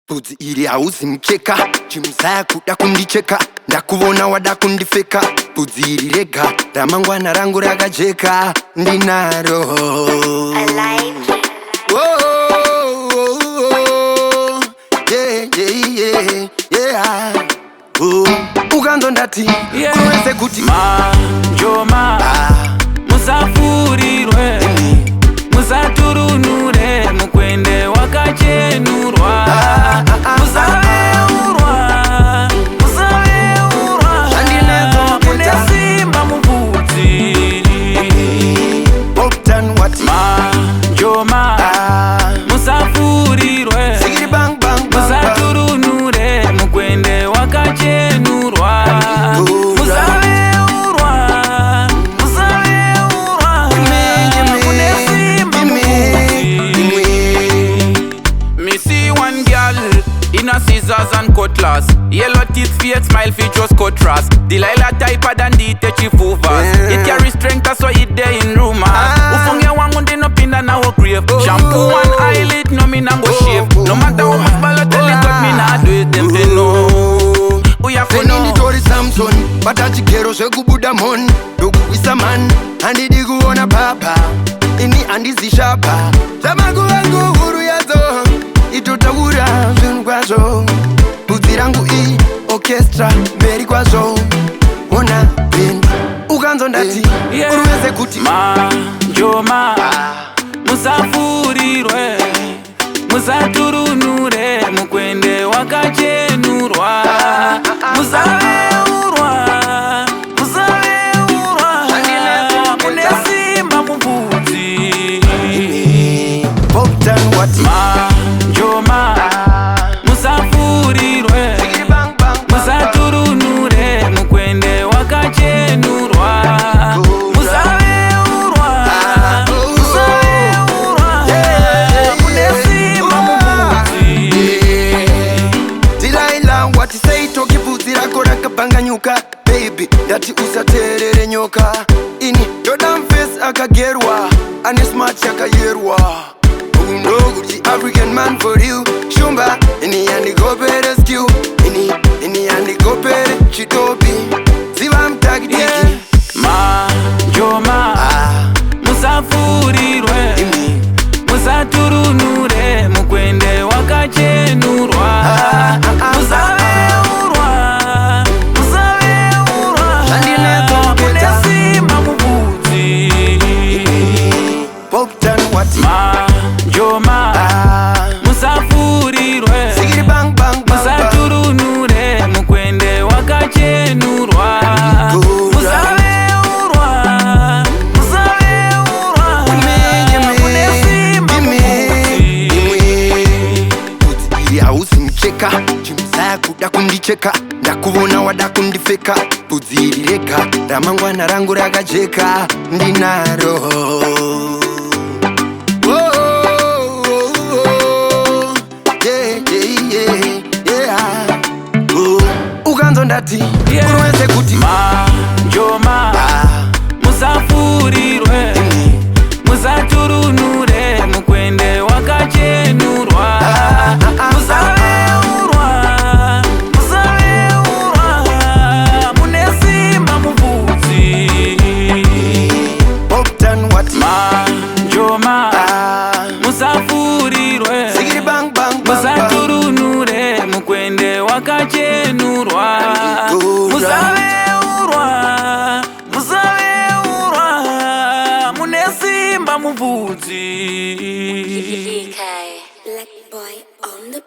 Budzi iri hausi mkeka, chimsaya kuda kundicheka, ndakuvona wada kundifeka. Budzi iri rega, ramangwana rangu rakajeka, ndinaro. I like it. Uganzo ndati, kuweze kuti Manjoma, musafurirwe, musaturunure, mukwende wakachenurwa, musaveurwa, mune simba mubudzi. Manjoma, musafurirwe, musaturunure, mukwende wakachenurwa, musaveurwa, mune simba mubudzi. Me see one girl in a scissors and cutlass, yellow teeth, fake smile, features contrast. Delilah typer than the Techi Fuvas. It carry strength, so it there in rumors. Ufunge wangu ndi no pinda na wo grave. Shampoo one eyelid, no me nango shave. No matter how much Balotelli got me nah do it, them they know. Uya for no. Feni tori Samson, batachi kero shekubuda mon. Dogu wisa man, andi digu ona papa. Ini andi zishapa. Tamagu wangu huru yazo, itotagura zunu kwazo. Buzirangu orchestra, beri kwazo. Ona ben, uganzo ndati, uruweze kuti Manjoma, musafurirwe, musaturunure, mukwende wakachenurwa, musaveurwa, mune simba mubudzi. Manjoma, musafurirwe, musaturunure, mukwende wakachenurwa, musaveurwa, mune simba mubudzi. Delilah, what you say toki budzi rako rakabanganyuka. Baby, dati usaterere nyoka. Ini Jordan face akagerwa, ane smart yakayerwa. Uno guti African man for you. Shumba, ini andi go rescue. Ini andi go chitobi. Ziva mtagi diki. Manjoma, musafurirwe, musaturunure, mukwende wakachenurwa, musaveurwa, mune simba mubudzi. Manjoma, musafurirwe, musaturunure, mukwende wakachenurwa, musaveurwa, mune simba mubudzi. Budzi hausi mkeka, chimsaya kuda kundicheka, ndakuvona wada kundifeka. Budzi iri rega, ramangwana rangu rakajeka, ndinaro. Uganzo ndati, uruweze kuti Manjoma, musafurirwe, musaturunure, mukwende wakachenurwa, musaveurwa, mune simba mubudzi. Manjoma, musafurirwe, musaturunure, mukwende wakachenurwa, musaveurwa, mune simba mubudzi. DK, Black Boy on the